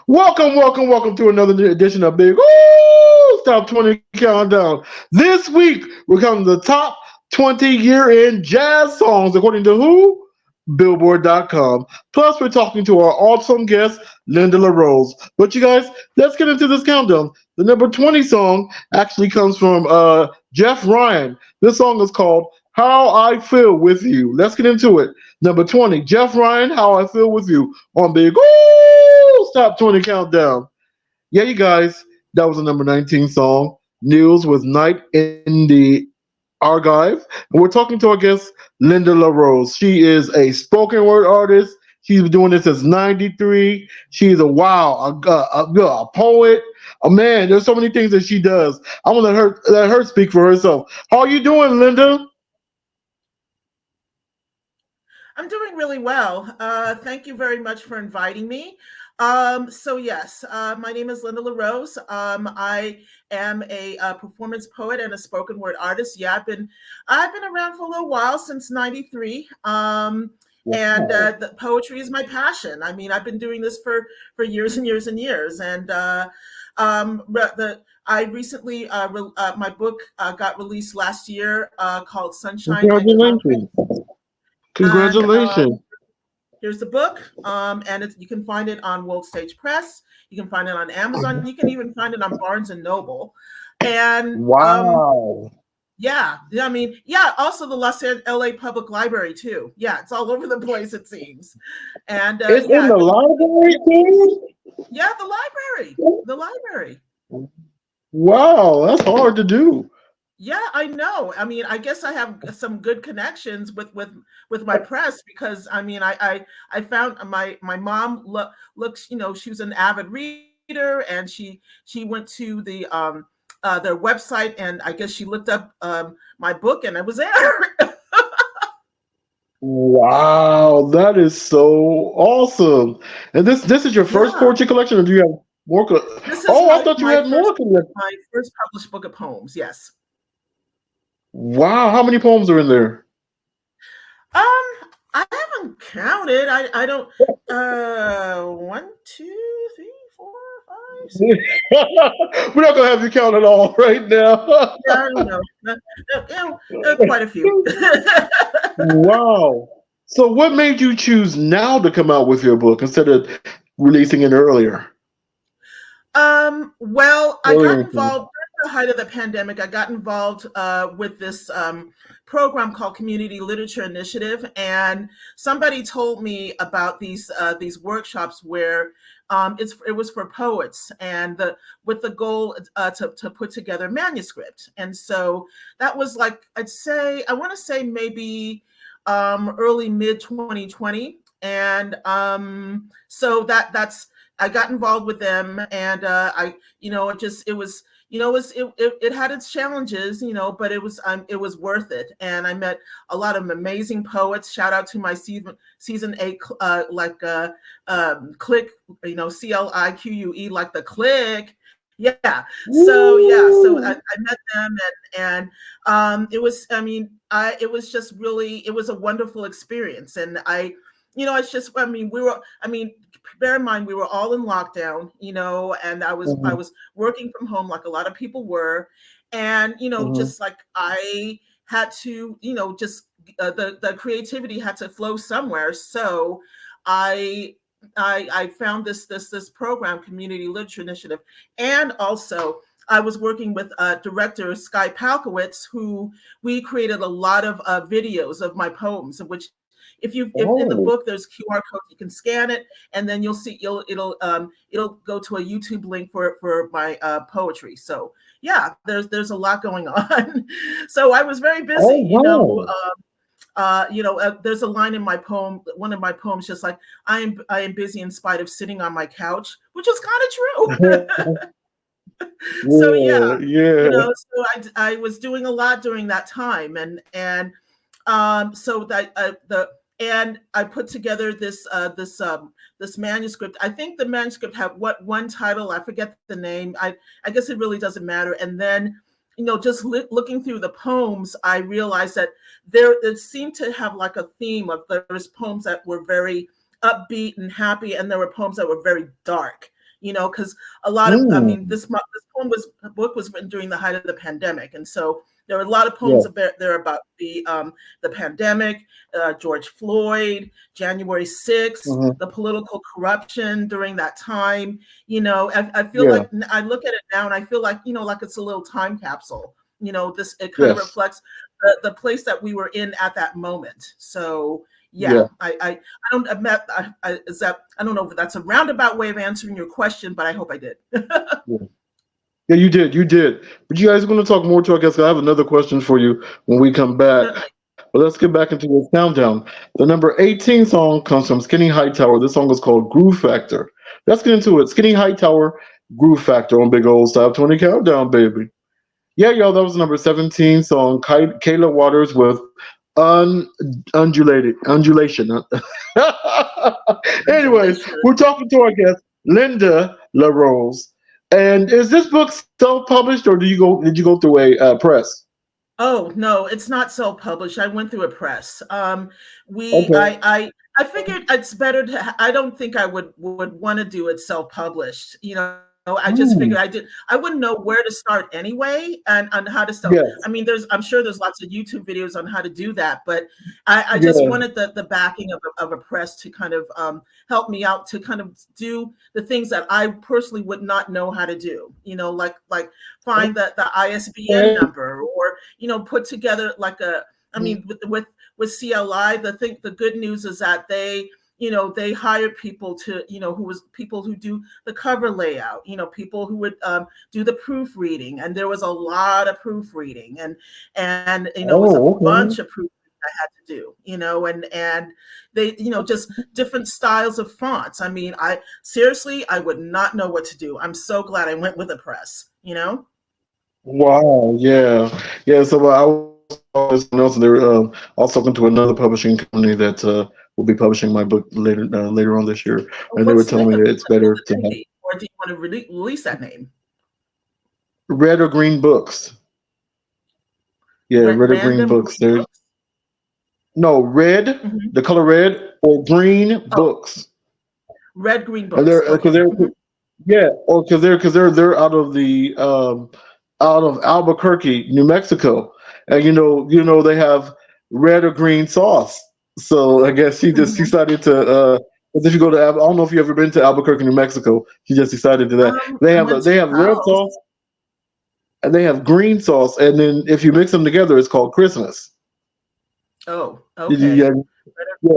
Welcome to another edition of Big Ooh Top 20 Countdown. This week, we're coming to the top 20 year-end jazz songs, according to who? Billboard.com. Plus, we're talking to our awesome guest, Linda LaRose. But you guys, let's get into this countdown. The number 20 song actually comes from Jeff Ryan. This song is called How I Feel With You. Let's get into it. Number 20, Jeff Ryan, How I Feel With You on Big Top 20 Countdown. Yeah, you guys, that was the number 19 song. News with Night in the Archive. And we're talking to our guest, Linda LaRose. She is a spoken word artist. She's been doing this since 93. She's a poet. A man, there's so many things that she does. I'm gonna let her speak for herself. How are you doing, Linda? I'm doing really well. Thank you very much for inviting me. Yes, my name is Linda LaRose. I am a performance poet and a spoken word artist. Yeah, I've been around for a little while, since '93. And the poetry is my passion. I mean, I've been doing this for years and years and years. And I recently my book got released last year, called Sunshine and Confidence. Congratulations. And Congratulations. here's the book, and you can find it on World Stage Press. You can find it on Amazon. You can even find it on Barnes and Noble. And Wow. yeah, I mean, yeah. Also, the LA Public Library too. Yeah, it's all over the place, it seems. And It's yeah, in the library too? yeah, the library. Wow, that's hard to do. Yeah, I know. I mean, I guess I have some good connections with my press, because I mean, I found my mom looks, she was an avid reader, and she went to their website, and I guess she looked up my book, and it was there. Wow, that is so awesome. And this is your first Yeah, poetry collection, or do you have more? this is Oh, I thought you my had more first collections. my first published book of poems. Yes. Wow, how many poems are in there? I haven't counted. I don't. One, two, three, four, five, six. We're not gonna have you count it all right now. Yeah, I don't know. Quite a few. Wow. So, what made you choose now to come out with your book instead of releasing it earlier? Well, I got Earlier. involved during the height of the pandemic. I got involved with this program called Community Literature Initiative, and somebody told me about these workshops where it was for poets, and with the goal to put together manuscript. And so that was like, I want to say maybe early mid 2020, and so that's I got involved with them, and it had its challenges, but it was worth it, and I met a lot of amazing poets. Shout out to my season 8 Click, CLIQUE, like the Click. Yeah. So I met them, and it was, I mean, it was just really, it was a wonderful experience. And it's just, I mean, bear in mind, we were all in lockdown, and I Mhm, was working from home, like a lot of people were. And, mhm. just like I had to, just the creativity had to flow somewhere. So I, I found this program, Community Literature Initiative. And also I was working with director Sky Palkowitz, who we created a lot of videos of my poems, of which, if in the Oh, book there's QR code, you can scan it, and then you'll see, it'll go to a YouTube link for my poetry. So yeah, there's a lot going on. So I was very busy, oh, wow. there's a line in my poem, one of my poems, just like, I am busy in spite of sitting on my couch, which is kind of true. So yeah, Yeah, yeah. so I was doing a lot during that time, and so that the and I put together this manuscript. I think the manuscript had one title, I forget the name. I guess it really doesn't matter. And then, just looking through the poems, I realized that there it seemed to have like a theme of, there's poems that were very upbeat and happy, and there were poems that were very dark. Because a lot of, I mean, this book was written during the height of the pandemic, and so there were a lot of poems there about the pandemic, George Floyd, January 6th, the political corruption during that time. I feel like I look at it now and I feel like, like it's a little time capsule. It kind of reflects the place that we were in at that moment. So I don't I don't know if that's a roundabout way of answering your question, but I hope I did. Yeah, you did. But you guys are going to talk more to, I guess. I have another question for you when we come back. But let's get back into the countdown. The number 18 song comes from Skinny Hightower. This song is called Groove Factor. Let's get into it. Skinny Hightower, Groove Factor on Big Old Top 20 Countdown, baby. Yeah, y'all, that was the number 17 song. Kayla Waters with Undulation. Anyways, we're talking to our guest, Linda LaRose. And is this book self-published, or did you go through a press? Oh no, it's not self-published. I went through a press. I figured it's better to. I don't think I would want to do it self-published. I just figured I wouldn't know where to start anyway, and on how to start. Yes. I mean, I'm sure there's lots of YouTube videos on how to do that, but I just wanted the backing of a press to kind of help me out to kind of do the things that I personally would not know how to do. Like find the ISBN number, or put together like I mean, with CLI, the good news is that they hired people to, people who do the cover layout, people who would do the proofreading. And there was a lot of proofreading and it was a bunch of proofreading I had to do, and they, just different styles of fonts. I mean, I would not know what to do. I'm so glad I went with a press, Wow. Yeah. Yeah. So I was also talking to another publishing company that will be publishing my book later on this year, and they were telling me that it's better to have. Or do you want to release that name? Red or Green Books. Yeah, Red or Green Books. No, red, the color red, or green books. Red, Green Books. Because they're out of the out of Albuquerque, New Mexico, and they have red or green sauce. So I guess he just decided to. If you go to, I don't know if you ever been to Albuquerque, New Mexico. He just decided to that they have red sauce, and they have green sauce, and then if you mix them together, it's called Christmas. Oh, okay. Yeah,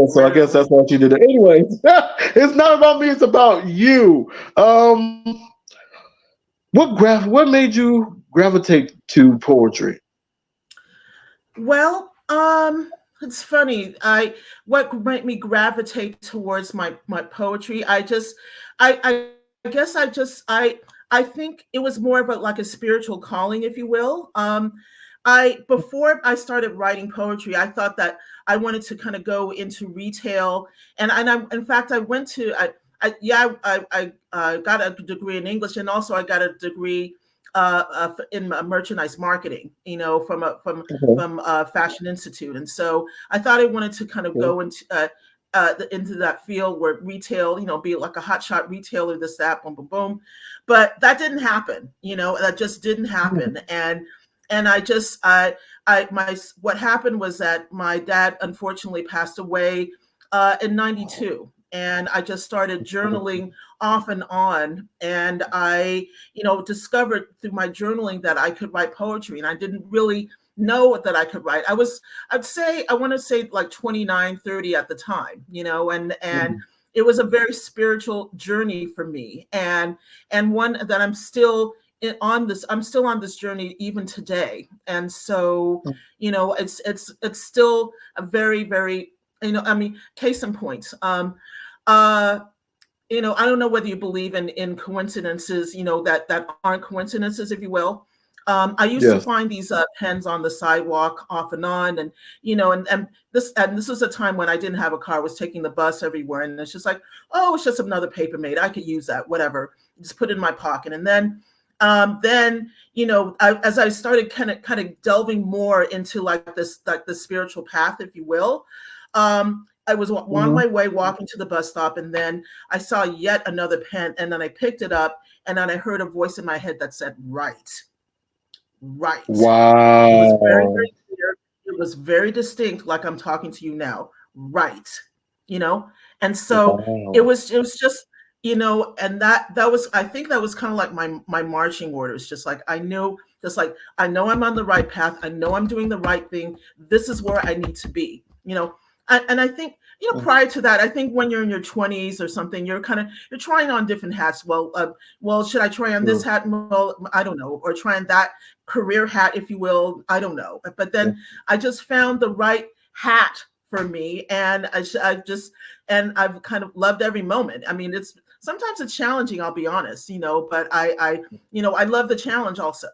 so I guess that's what you did. Anyway, it's not about me; it's about you. What made you gravitate to poetry? Well, it's funny. What made me gravitate towards my poetry? I guess I think it was more of a spiritual calling, if you will. Before I started writing poetry, I thought that I wanted to kind of go into retail, and in fact I went to I got a degree in English, and also I got a degree in merchandise marketing, from Fashion Institute, and so I thought I wanted to kind of go into that field where retail, be like a hotshot retailer, this, that, boom, boom, boom, but that didn't happen. That just didn't happen, and what happened was that my dad unfortunately passed away in '92. And I just started journaling off and on. And I, discovered through my journaling that I could write poetry. And I didn't really know that I could write. I want to say like 29, 30 at the time, and it was a very spiritual journey for me. And one that I'm still on this journey even today. And so, it's still a very, very, case in point. I don't know whether you believe in coincidences, that aren't coincidences, if you will. I used to find these pens on the sidewalk off and on, and this was a time when I didn't have a car. I was taking the bus everywhere, and it's just like, oh, it's just another Paper Mate. I could use that, whatever. Just put it in my pocket, and then as I started kind of delving more into the spiritual path, if you will, I was on my way walking to the bus stop, and then I saw yet another pen, and then I picked it up, and then I heard a voice in my head that said, "Right, right." It was very, Wow. very clear. It was very distinct, like I'm talking to you now. Right, you know. And so Wow. it was just, and that was, I think that was kind of like my marching orders. Just like I knew, just like I know I'm on the right path. I know I'm doing the right thing. This is where I need to be. And I think, prior to that, I think when you're in your 20s or something, you're trying on different hats. Well, should I try on this Sure. hat? Well, I don't know, or trying that career hat, if you will. I don't know. But then I just found the right hat for me, and and I've kind of loved every moment. I mean, sometimes it's challenging, I'll be honest, but I love the challenge also.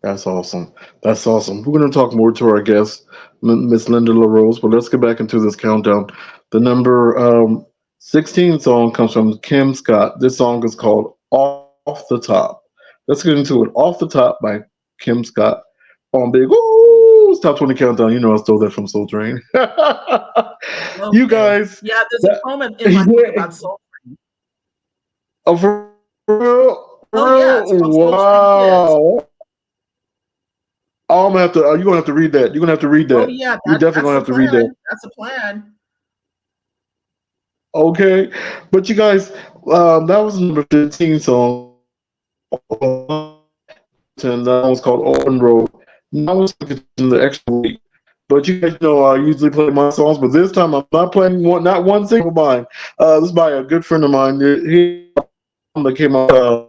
That's awesome. That's awesome. We're going to talk more to our guest, Miss Linda LaRose, but let's get back into this countdown. The number 16 song comes from Kim Scott. This song is called Off the Top. Let's get into it. Off the Top by Kim Scott on Big Ooh, Top 20 Countdown. You know I stole that from Soul Train. You Okay. guys, Yeah, there's a that, poem in my book yeah, about soul. for real, Oh yeah, it's for real, called Soul Train Kids. wow. Oh, I'm gonna have to. You're gonna have to read that. You're gonna have to read Oh that. yeah, You're definitely that's gonna the have to read that. plan. That's the plan. Okay, but you guys, that was number 15 song, and that one's called Open Road. Now let's get to the extra week. But you guys know I usually play my songs, but this time I'm not playing one, not one single mine. This is by a good friend of mine. He that came out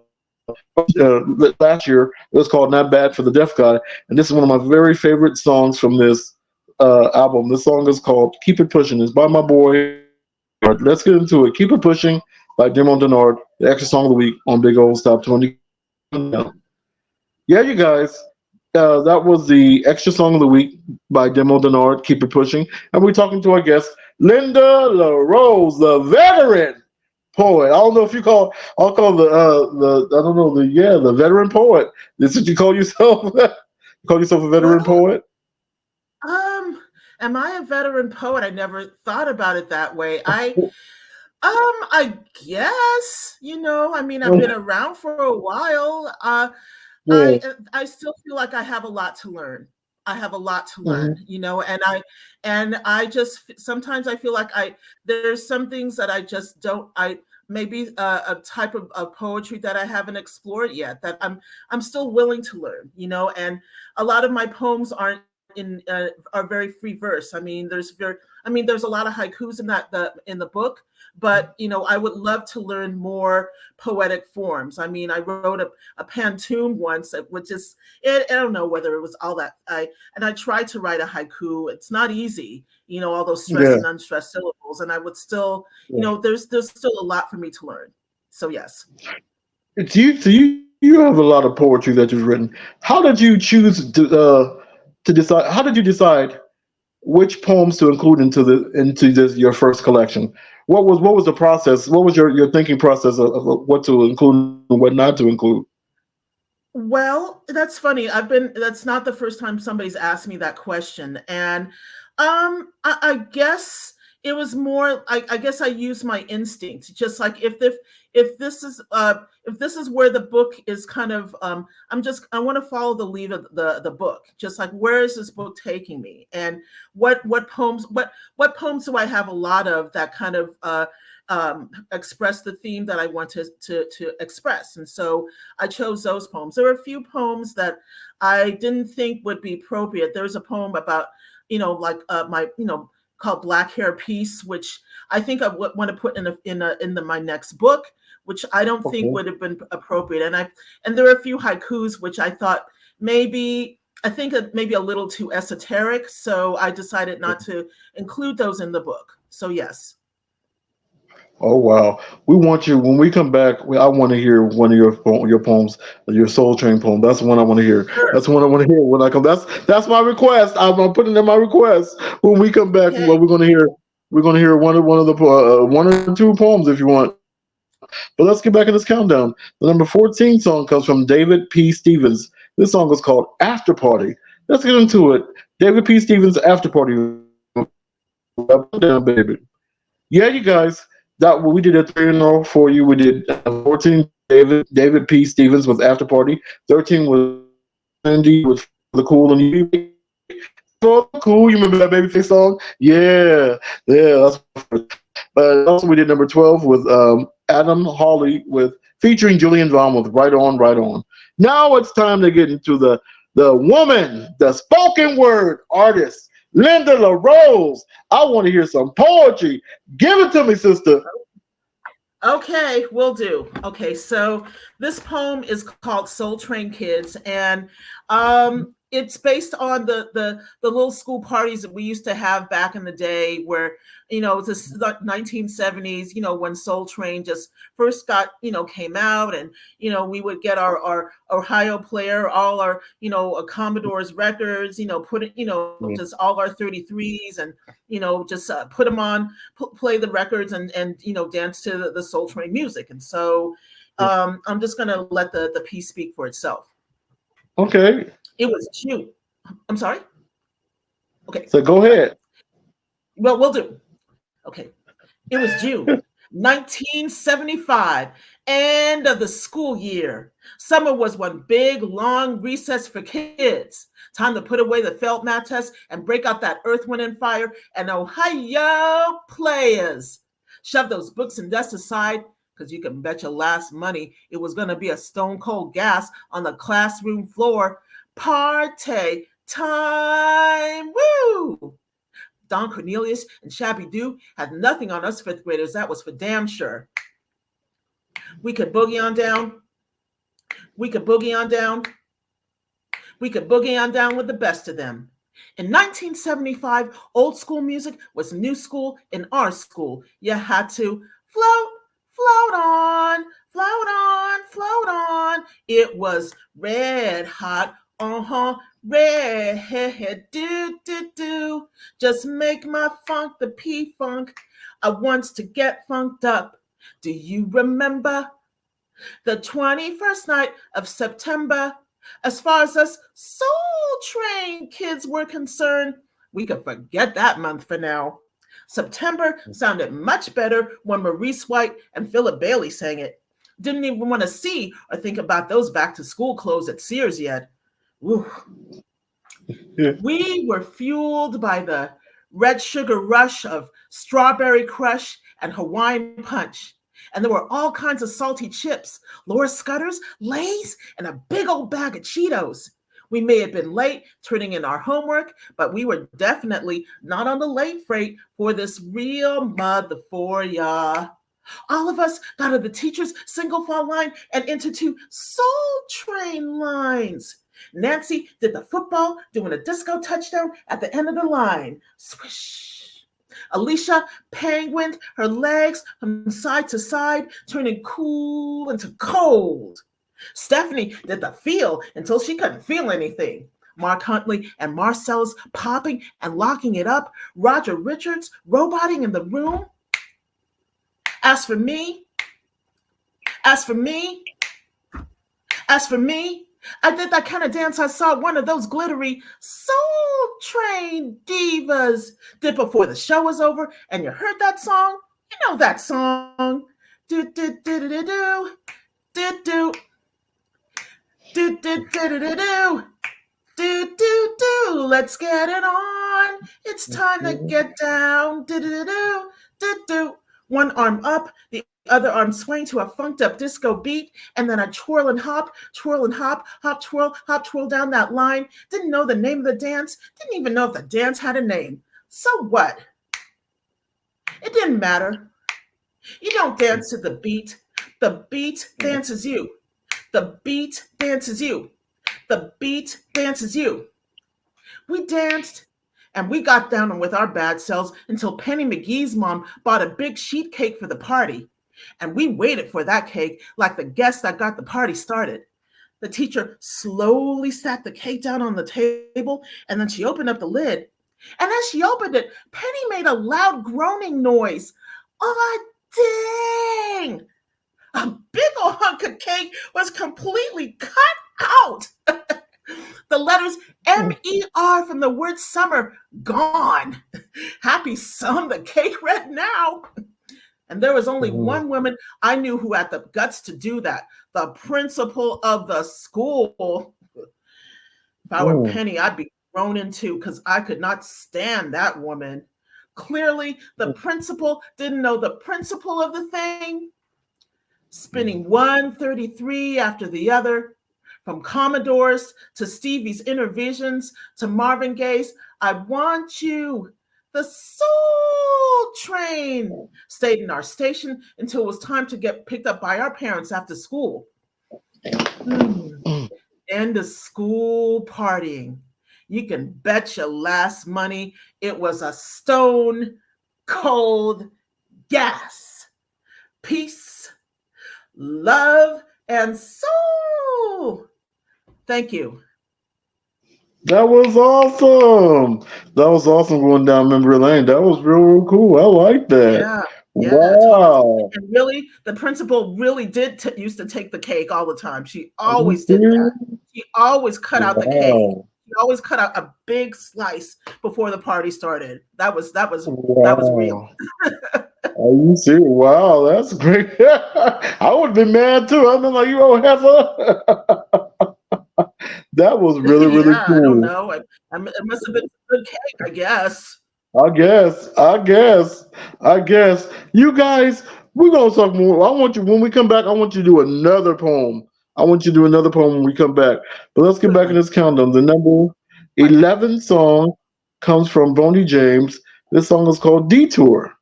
last year. It was called "Not Bad for the Deaf Guy," and this is one of my very favorite songs from this album. This song is called "Keep It Pushing." It's by my boy. Let's get into it. Keep It Pushing by Demo Denard, the extra song of the week on Big Old Stop 20. Yeah, you guys, that was the extra song of the week by Demo Denard, Keep It Pushing. And we're talking to our guest, Linda LaRose, the veteran poet. I don't know if you call, I'll call I don't know, the veteran poet. This is what you call yourself? You call yourself a veteran Well, poet? um, am I a veteran poet? I never thought about it that way. I guess, I mean, I've been around for a while. Yeah. I still feel like I have a lot to learn. I have a lot to learn, Mhm. and I just sometimes I feel like there's some things that I just don't I maybe a type of poetry that I haven't explored yet that I'm still willing to learn, and a lot of my poems are very free verse. There's a lot of haikus in the book, but I would love to learn more poetic forms. I wrote a pantoum once, which is I don't know whether it was all that I tried to write a haiku. It's not easy, all those stressed Yeah. and unstressed syllables, and I would still, Yeah. there's still a lot for me to learn. So yes. You have a lot of poetry that you've written. How did you choose to decide? How did you decide which poems to include into this your first collection? What was the process? What was your thinking process of what to include and what not to include? Well, that's funny. That's not the first time somebody's asked me that question. And I guess it was more, I guess I used my instinct. Just like if this is where the book is kind of, I want to follow the lead of the book. Just like, where is this book taking me? And what poems do I have a lot of that kind of express the theme that I want to express. And so I chose those poems. There were a few poems that I didn't think would be appropriate. There was a poem about, called Black Hair Piece, which I think I would want to put in my next book, which I don't think Okay. would have been appropriate. And there were a few haikus which I thought maybe a little too esoteric. So I decided not to include those in the book. So yes. Oh wow! We want you when we come back. I want to hear one of your poems, your Soul Train poem. That's the one I want to hear. Sure. That's the one I want to hear when I come. That's my request. I'm putting in my request. When we come back, Okay. what we're going to hear one of the one or two poems if you want. But let's get back in this countdown. The number 14 song comes from David P. Stevens. This song is called After Party. Let's get into it. David P. Stevens, After Party. Up and down, baby. Yeah, you guys. That we did a 3-0 for you. We did 14. David P. Stevens with After Party. 13 was Cindy with the Cool and You. For the Cool, you remember that Babyface song? Yeah, yeah. But also we did number 12 with Adam Hawley with featuring Julian Vaughn with Right On, Right On. Now it's time to get into the woman, the spoken word artist, Linda LaRose. I want to hear some poetry. Give it to me, sister. Okay, will do. Okay, so this poem is called Soul Train Kids, and it's based on the little school parties that we used to have back in the day, where it's the 1970s, when Soul Train just first came out, and we would get our Ohio player, all our Commodore's records, put it, just all our 33s, and just put them on, play the records, and dance to the Soul Train music. And so I'm just gonna let the piece speak for itself. Okay. It was June. I'm sorry. Okay. So go ahead. Well, we'll do. Okay. It was June 1975, end of the school year. Summer was one big, long recess for kids. Time to put away the felt mat test and break out that Earth, Wind, and Fire and Ohio players. Shove those books and desks aside, because you can bet your last money it was going to be a stone cold gas on the classroom floor. Party time. Woo! Don Cornelius and Shabby Doo had nothing on us fifth graders. That was for damn sure. We could boogie on down. We could boogie on down. We could boogie on down with the best of them. In 1975, old school music was new school in our school. You had to float on, float on, float on. It was red hot, red, do. Just make my funk the P-funk. I wants to get funked up. Do you remember the 21st night of September? As far as us Soul Train kids were concerned, we could forget that month for now. September sounded much better when Maurice White and Philip Bailey sang it. Didn't even want to see or think about those back to school clothes at Sears yet. Yeah. We were fueled by the red sugar rush of Strawberry Crush and Hawaiian Punch. And there were all kinds of salty chips, Laura Scutters, Lay's, and a big old bag of Cheetos. We may have been late turning in our homework, but we were definitely not on the late freight for this real mother for ya. All of us got to the teacher's single file line and into 2 Soul Train lines. Nancy did the football, doing a disco touchdown at the end of the line. Swish. Alicia penguined her legs from side to side, turning cool into cold. Stephanie did the feel until she couldn't feel anything. Mark Huntley and Marcellus popping and locking it up. Roger Richards roboting in the room. As for me, I did that kind of dance I saw one of those glittery Soul Train divas did before the show was over, and you heard that song? You know that song. Do do do do do do do do do do do do do do do. Let's get it on. It's time to get down. Do do do do do. One arm up, the other arm swing to a funked up disco beat, and then a twirl and hop, hop, twirl down that line. Didn't know the name of the dance, didn't even know if the dance had a name. So what? It didn't matter. You don't dance to the beat. The beat dances you. The beat dances you. The beat dances you. We danced. And we got down with our bad selves until Penny McGee's mom bought a big sheet cake for the party. And we waited for that cake like the guest that got the party started. The teacher slowly sat the cake down on the table, and then she opened up the lid. And as she opened it, Penny made a loud groaning noise. Oh, dang! A big old hunk of cake was completely cut out. The letters MER from the word summer, gone. Happy some, the cake red now. And there was only one woman I knew who had the guts to do that. The principal of the school. If I were Penny, I'd be thrown in too because I could not stand that woman. Clearly, the principal didn't know the principle of the thing. Spinning 133 after the other, from Commodores to Stevie's Inner Visions to Marvin Gaye's I Want You. The Soul Train stayed in our station until it was time to get picked up by our parents after school. And the school partying. You can bet your last money it was a stone cold gas. Peace, love, and soul. Thank you. That was awesome. That was awesome going down memory lane. That was real cool. I like that. Yeah. Wow. And really, the principal really did used to take the cake all the time. She always did that. She always cut out the cake. She always cut out a big slice before the party started. That was real. Are you serious? Wow, that's great. I would have been mad too. I'd been like, you don't have a. That was really, really cool. I don't know. It must have been a good cake, I guess. I guess. You guys, we're gonna talk more. I want you when we come back, I want you to do another poem. I want you to do another poem when we come back. But let's get back in this countdown. The number 11 song comes from Boney James. This song is called Detour.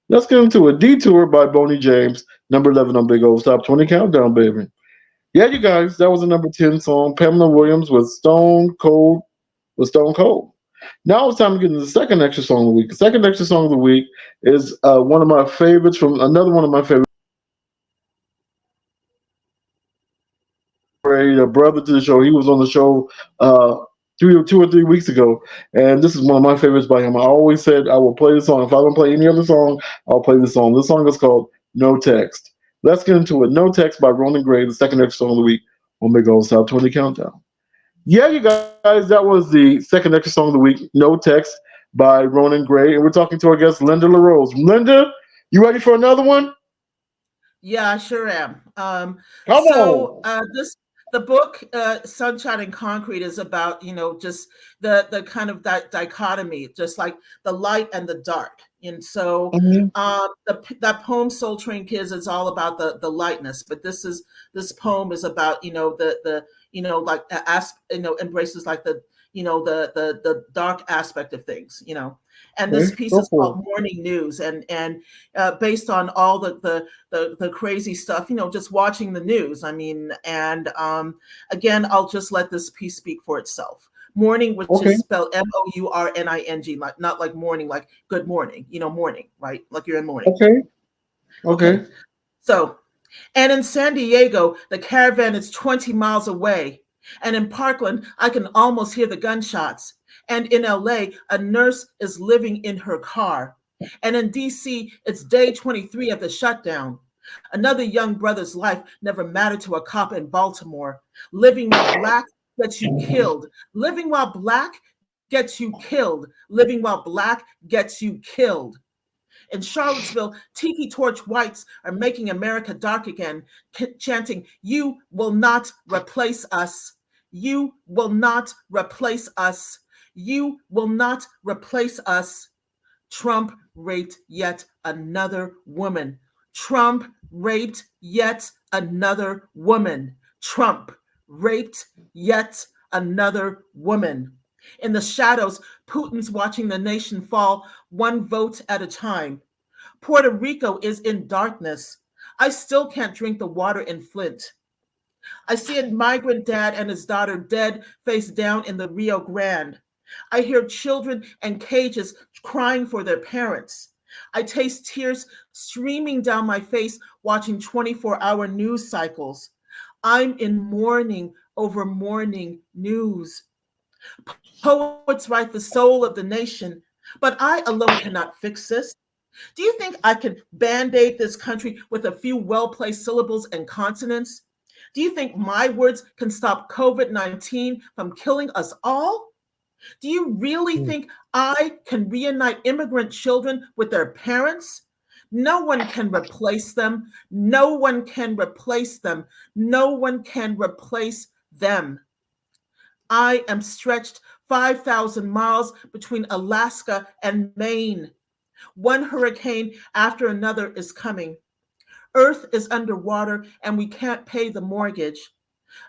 Let's get into it. Detour by Boney James, number 11 on Big Old Top 20 Countdown, baby. Yeah, you guys, that was the number 10 song. Pamela Williams with Stone Cold. Now it's time to get into the second extra song of the week. The second extra song of the week is one of my favorites from another one of my favorites. A brother to the show. He was on the show 2 or 3 weeks ago, and this is one of my favorites by him. I always said I will play this song. If I don't play any other song, I'll play this song. This song is called No Text. Let's get into it. No Text by Ronan Gray, the second extra song of the week on Big Old South 20 Countdown. Yeah, you guys, that was the second extra song of the week, No Text by Ronan Gray, and we're talking to our guest, Linda LaRose. Linda, you ready for another one? Yeah, I sure am. Come on. The book Sunshine and Concrete is about, just the kind of that dichotomy, just like the light and the dark. And so that poem Soul Train Kids is all about the lightness, but this poem is about, embraces like the dark aspect of things, and this piece is called Morning News, and based on all the crazy stuff, just watching the news. I mean, and again, I'll just let this piece speak for itself. Morning, which is spelled MOURNING, like not like morning, like good morning, morning, right? Like you're in morning. Okay. So, and in San Diego, the caravan is 20 miles away. And in Parkland, I can almost hear the gunshots. And in LA, a nurse is living in her car. And in DC, it's day 23 of the shutdown. Another young brother's life never mattered to a cop in Baltimore. Living while black gets you killed. Living while black gets you killed. Living while black gets you killed. In Charlottesville, tiki torch whites are making America dark again, chanting, "You will not replace us. You will not replace us. You will not replace us." Trump raped yet another woman. Trump raped yet another woman. Trump raped yet another woman. In the shadows, Putin's watching the nation fall one vote at a time. Puerto Rico is in darkness. I still can't drink the water in Flint. I see a migrant dad and his daughter dead face down in the Rio Grande. I hear children and cages crying for their parents. I taste tears streaming down my face watching 24-hour news cycles. I'm in mourning over morning news. Poets write the soul of the nation, but I alone cannot fix this. Do you think I can band-aid this country with a few well-placed syllables and consonants? Do you think my words can stop COVID-19 from killing us all? Do you really think I can reunite immigrant children with their parents? No one can replace them. No one can replace them. No one can replace them. I am stretched 5,000 miles between Alaska and Maine. One hurricane after another is coming. Earth is underwater and we can't pay the mortgage.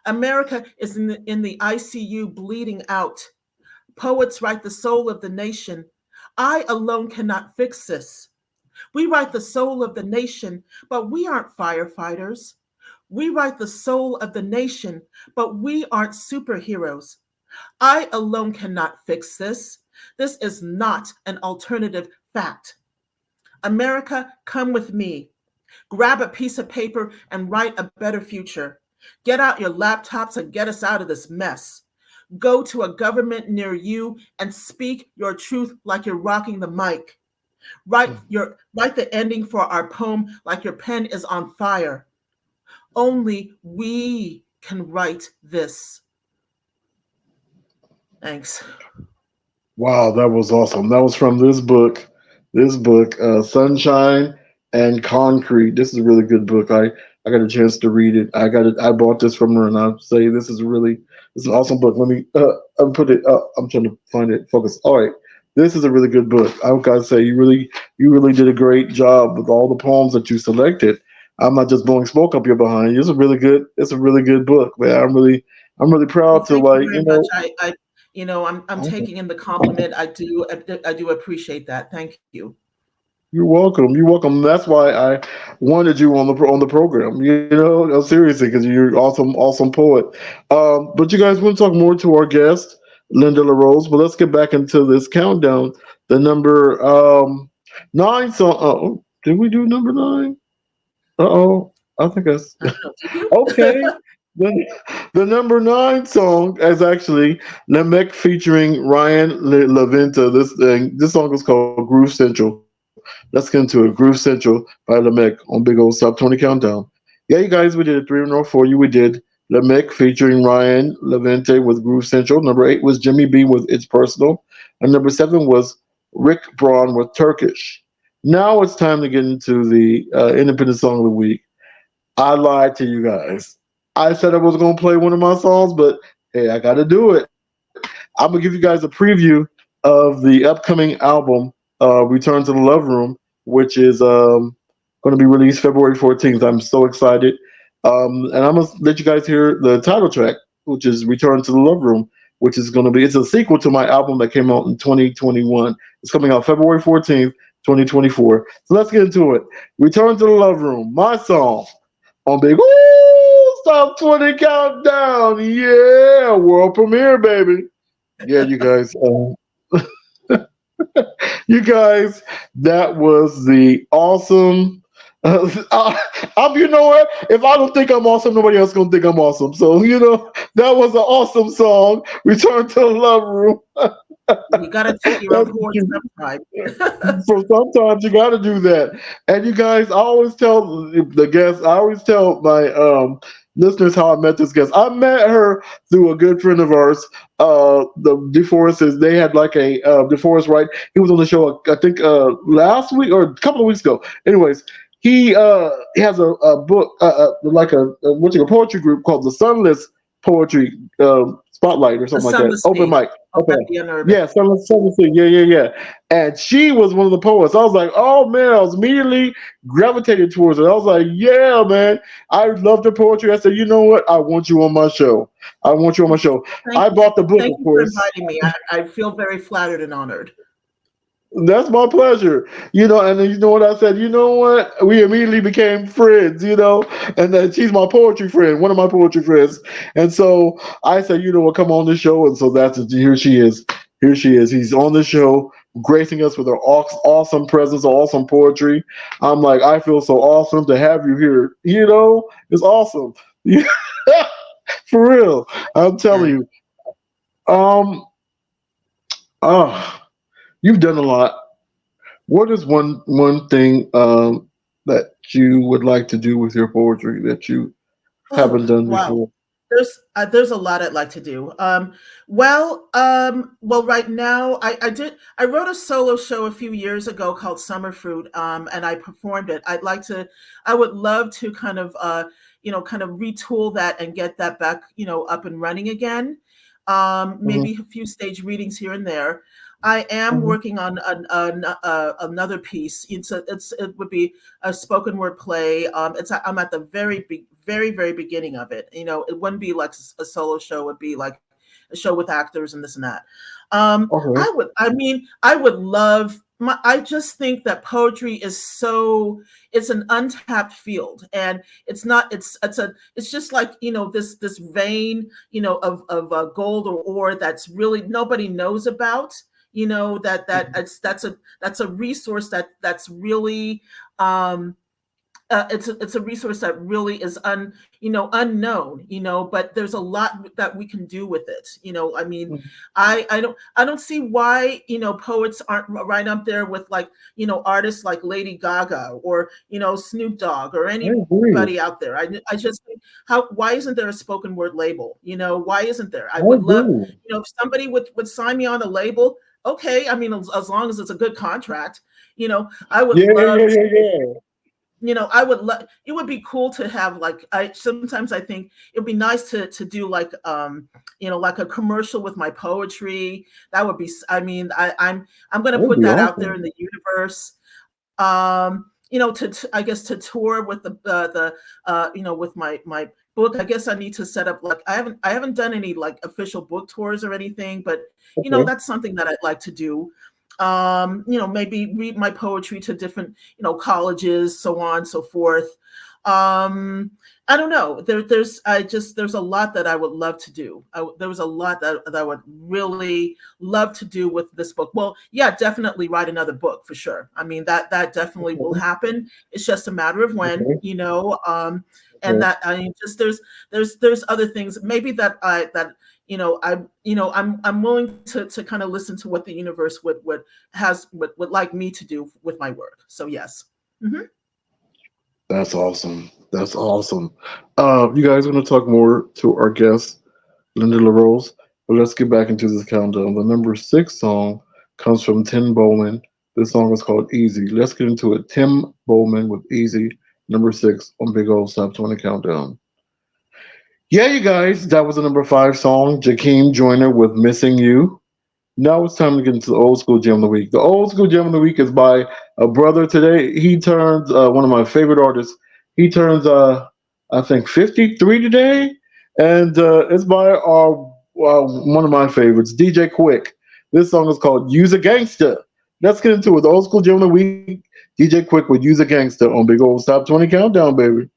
America is in the ICU bleeding out. Poets write the soul of the nation. I alone cannot fix this. We write the soul of the nation, but we aren't firefighters. We write the soul of the nation, but we aren't superheroes. I alone cannot fix this. This is not an alternative fact. America, come with me. Grab a piece of paper and write a better future. Get out your laptops and get us out of this mess. Go to a government near you and speak your truth like you're rocking the mic. Write the ending for our poem like your pen is on fire. Only we can write this. Thanks. Wow, that was awesome. That was from this book, Sunshine and Concrete. This is a really good book. I got a chance to read it. I bought this from her, and I say this is an awesome book. Let me put it. I'm trying to find it. Focus. All right, this is a really good book. I've got to say you really did a great job with all the poems that you selected. I'm not just blowing smoke up your behind. It's a really good book, man. I'm really proud to Thank you very much. I'm taking in the compliment. I do appreciate that. Thank you. You're welcome. You're welcome. That's why I wanted you on the program. No, seriously, because you're awesome poet. But you guys, we'll talk more to our guest, Linda LaRose. But let's get back into this countdown. The number 9 song. Oh, did we do number 9? I think that's okay. The number 9 song is actually Lemek featuring Ryan LaVenta. This song is called Groove Central. Let's get into it. Groove Central by Lemek on Big Old Top 20 Countdown. Yeah, you guys, we did 3 in a row for you. We did Lemek featuring Ryan LaVenta with Groove Central. Number 8 was Jimmy B with It's Personal. And number 7 was Rick Braun with Turkish. Now it's time to get into the Independent Song of the Week. I lied to you guys. I said I was going to play one of my songs, but hey, I got to do it. I'm going to give you guys a preview of the upcoming album, Return to the Love Room, which is going to be released February 14th. I'm so excited. And I'm going to let you guys hear the title track, which is Return to the Love Room, which is going to be, it's a sequel to my album that came out in 2021. It's coming out February 14th, 2024. So let's get into it. Return to the Love Room, my song on Big Top 20 Countdown. Yeah, world premiere, baby. Yeah, you guys. You guys, that was the awesome. You know what? If I don't think I'm awesome, nobody else gonna think I'm awesome. So that was an awesome song. Return to the Love Room. You gotta take your own horse sometimes. So sometimes you gotta do that. And you guys, I always tell the guests, I always tell my listeners how I met this guest. I met her through a good friend of ours. The DeForest they had like a DeForest, right? He was on the show, I think last week or a couple of weeks ago. Anyways, he has a book, like a poetry group called the Sunless Poetry Spotlight or something like that. Open mic. Okay. Yeah, Sunless. Yeah. And she was one of the poets. I was like, oh man, I was immediately gravitated towards her. I was like, yeah, man, I loved her poetry. I said, you know what? I want you on my show. I bought the book, of course. Thank you for inviting me. I feel very flattered and honored. That's my pleasure. And then you know what I said? You know what? We immediately became friends, and then she's my poetry friend, one of my poetry friends. And so I said, you know what, come on the show. And so here she is. He's on the show, gracing us with her awesome presence, awesome poetry. I'm like, I feel so awesome to have you here. It's awesome. For real. I'm telling you. You've done a lot. What is one thing that you would like to do with your poetry that you haven't done before? There's a lot I'd like to do. Well, right now I wrote a solo show a few years ago called Summer Fruit, and I performed it. I would love to kind of retool that and get that back, up and running again. Mhm, Maybe a few stage readings here and there. I am mhm. working on another piece. It would be a spoken word play. I'm at the very very beginning of it. It wouldn't be like a solo show. It would be like a show with actors and this and that. Okay. I would love. I just think that poetry is it's an untapped field, and it's just like this vein of gold or ore that's really nobody knows about. That's a resource that's really um it's a resource that really is unknown, but there's a lot that we can do with it. I mean, Mhm. I don't see why poets aren't right up there with, like, artists like Lady Gaga or Snoop Dogg or I agree. anybody out there. I just think, why isn't there a spoken word label? Why isn't there? I I would love, agree. if somebody would sign me on a label. Okay, I mean, as long as it's a good contract. I would Yeah, yeah, love yeah, yeah. I would love. It would be cool to have, like, I sometimes I think it would be nice to do, like, like a commercial with my poetry. That would be. I mean, I'm going to That'd put be that out there awesome. in the universe. I guess to tour with with my book. I guess I need to set up, like, I haven't done any, like, official book tours or anything, but Okay. that's something that I'd like to do. Maybe read my poetry to different colleges, so on and so forth. I don't know. There's a lot that I would love to do. There was a lot that I would really love to do with this book. Well, yeah, definitely write another book for sure. I mean, that definitely will Okay. happen. It's just a matter of when, Okay. and Okay. that, I mean, just there's other things maybe I'm willing to kind of listen to what the universe would like me to do with my work. So yes. Hmm. That's awesome. That's awesome. You guys want to talk more to our guest, Linda LaRose? But let's get back into this countdown. The number 6 song comes from Tim Bowman. This song is called Easy. Let's get into it. Tim Bowman with Easy, number 6 on Big Old Stop 20 Countdown. Yeah, you guys, that was the number 5 song. Jakeem Joyner with Missing You. Now it's time to get into the old school gem of the week. The old school gem of the week is by a brother today. He turns one of my favorite artists. He turns I think 53 today, and it's by one of my favorites, DJ Quick. This song is called "Use a Gangster." Let's get into it. The old school gem of the week, DJ Quick with "Use a Gangster" on Big Old Stop 20 Countdown, baby.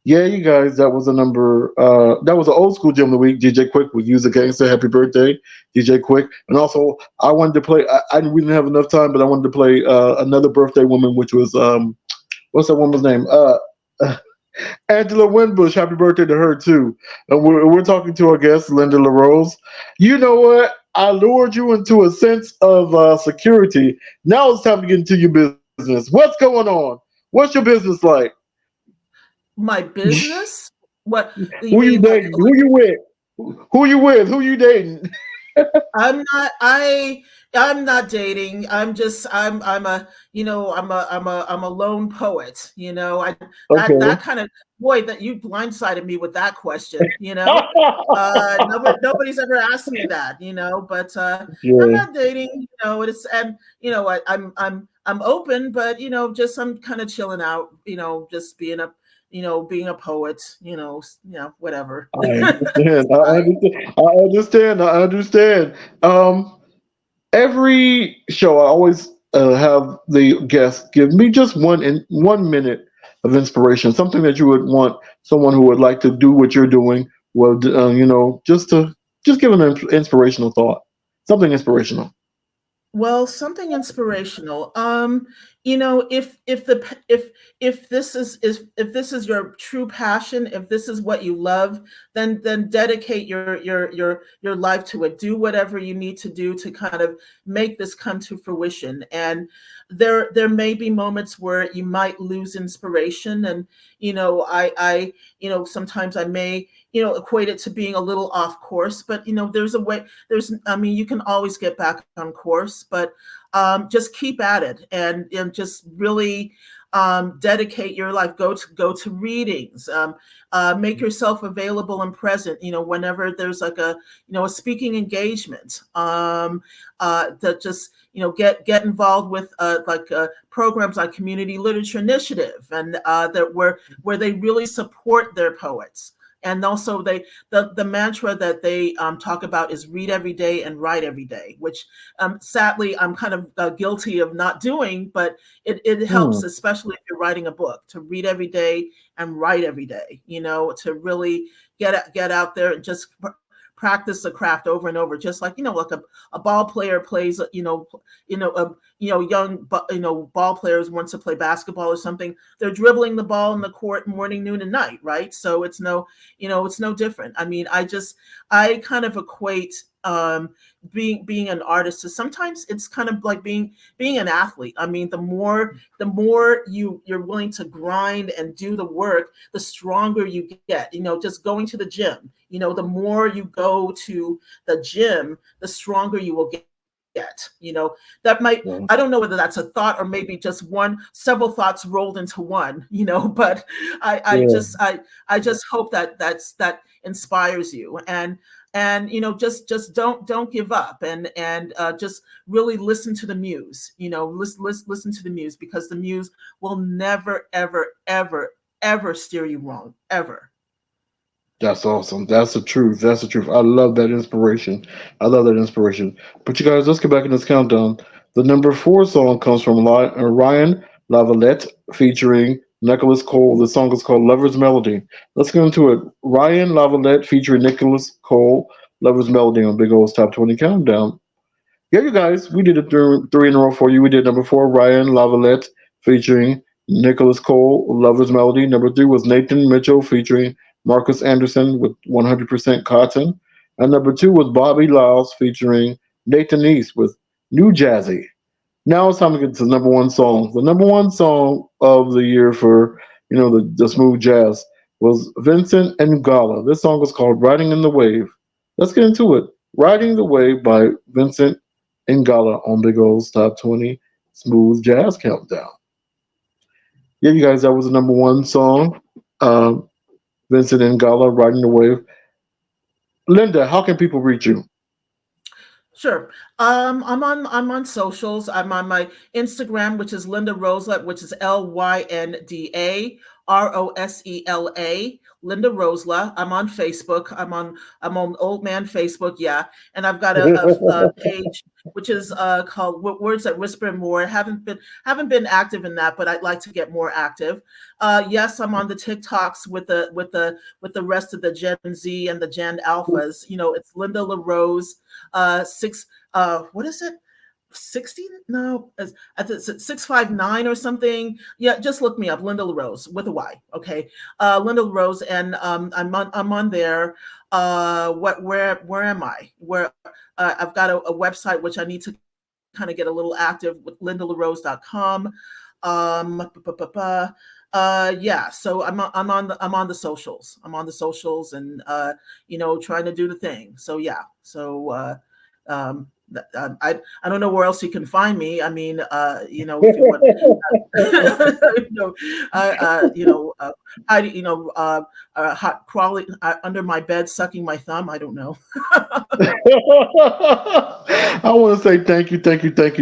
Yeah, you guys, that was a number. That was an old school gem of the week. DJ Quick with "Use a Gangster." Happy birthday, DJ Quick! And also, I wanted to play. We didn't have enough time, but I wanted to play another birthday woman, which was what's that woman's name? Angela Winbush. Happy birthday to her too. And we're talking to our guest, Linda LaRose. You know what? I lured you into a sense of security. Now it's time to get into your business. What's going on? What's your business like? My business? What you Who you mean, like? dating? Who you with? Who you with? Who you dating? I'm not. I'm not dating. I'm a lone poet. That Okay. kind of, boy, that you blindsided me with that question. Nobody's ever asked me that. But I'm Yeah. not dating. It's and I'm open, but just I'm kind of chilling out. Just being a poet. Whatever. I understand. I understand. I understand. I understand. Every show, I always have the guest give me just 1 minute of inspiration, something that you would want someone who would like to do what you're doing. Well, just give an inspirational thought, something inspirational. Well, something inspirational. if this is your true passion, if this is what you love, then dedicate your life to it. Do whatever you need to do to kind of make this come to fruition. And there may be moments where you might lose inspiration, and I sometimes I may equate it to being a little off course, but there's a way. I mean, you can always get back on course, but just keep at it, and just really dedicate your life. Go to readings. Make yourself available and present. Whenever there's like a speaking engagement. That just get involved with programs like Community Literature Initiative, and that where they really support their poets. And also, the mantra that they talk about is read every day and write every day, which sadly I'm kind of guilty of not doing, but it helps, especially if you're writing a book, to read every day and write every day. To really get out there and just practice the craft over and over, just like like a ball player plays. Young ball players want to play basketball or something. They're dribbling the ball in the court morning, noon, and night, right? So it's no different. I mean, I kind of equate being an artist to sometimes it's kind of like being an athlete. I mean, the more you're willing to grind and do the work, the stronger you get. Just going to the gym, the more you go to the gym, the stronger you will get. That might, I don't know whether that's a thought or maybe just several thoughts rolled into one, but I just hope that inspires you, and just don't give up, and just really listen to the muse. Listen to the muse, because the muse will never ever ever ever steer you wrong, ever. That's awesome. That's the truth. That's the truth. I love that inspiration. I love that inspiration. But you guys, let's get back in this countdown. The number four song comes from Ryan Lavalette featuring Nicholas Cole. The song is called Lover's Melody. Let's get into it. Ryan Lavalette featuring Nicholas Cole, Lover's Melody on Big O's Top 20 Countdown. Yeah, you guys, we did it three in a row for you. We did number four, Ryan Lavalette featuring Nicholas Cole, Lover's Melody. Number three was Nathan Mitchell featuring Marcus Anderson with 100% Cotton. And number two was Bobby Lyles featuring Nathan East with New Jazzy. Now it's time to get to the number one song. The number one song of the year for, the smooth jazz was Vincent Ngala. This song was called Riding in the Wave. Let's get into it. Riding the Wave by Vincent Ngala on Big O's Top 20 Smooth Jazz Countdown. Yeah, you guys, that was the number one song. Vincent Ngala, Riding the Wave. Linda, how can people reach you? Sure. I'm on socials. I'm on my Instagram, which is Linda Rosela, which is LyndaRosela, Linda Rosela. I'm on Facebook. I'm on Old Man Facebook, yeah. And I've got a page which is called Words That Whisper More. Haven't been active in that, but I'd like to get more active. Yes, I'm on the TikToks with the rest of the Gen Z and the Gen Alphas. It's Linda LaRose. What is it? 60? No, I think it's 659 or something. Yeah, just look me up, Linda LaRose with a Y. Okay, Linda LaRose, and I'm on there. Where am I? Where I've got a website which I need to kind of get a little active with, lindalarose.com. Yeah, so I'm on the socials. I'm on the socials, and trying to do the thing. So yeah, so I don't know where else you can find me. I mean, if you want, hot crawling under my bed, sucking my thumb. I don't know. I want to say thank you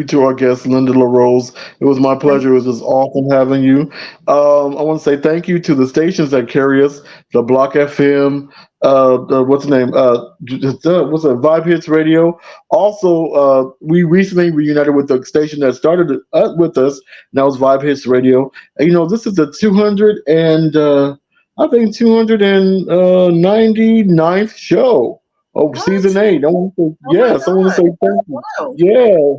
to our guest, Linda LaRose. It was my pleasure. It was just awesome having you. I want to say thank you to the stations that carry us, the Block FM, what's the name? What's it? Vibe Hits Radio. Also, we recently reunited with the station that started with us. And that was Vibe Hits Radio. And, this is the 299th show of season 8. I want to say, yes, I want to say thank you. Yeah.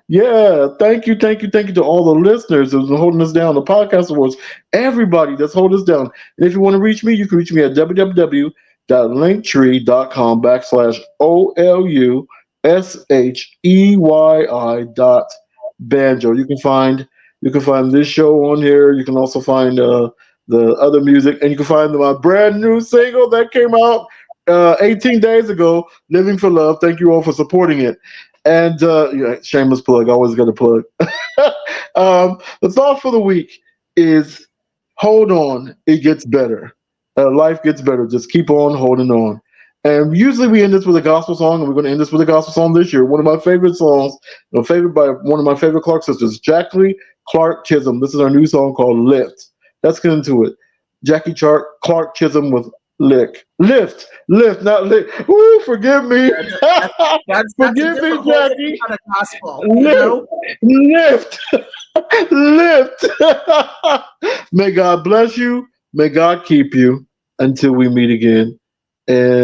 Yeah, thank you to all the listeners who's been holding us down, the podcast awards, everybody that's holding us down. And if you want to reach me, you can reach me at www.linktree.com/OLUSHEYI.banjo. You can find this show on here. You can also find the other music, and you can find my brand new single that came out 18 days ago, "Living for Love." Thank you all for supporting it. And yeah, shameless plug. Always got to plug. The thought for the week is: hold on, it gets better. Life gets better. Just keep on holding on. And usually we end this with a gospel song, and we're going to end this with a gospel song this year. One of my favorite songs, favorite by one of my favorite Clark sisters, Jackie Clark Chisholm. This is our new song called "Lift." Let's get into it. Jackie Clark Chisholm with Lift, not lick. Woo, forgive me. That's a Forgive me, different whole Jackie. different kind of gospel, you know? Lift, lift. May God bless you. May God keep you until we meet again. And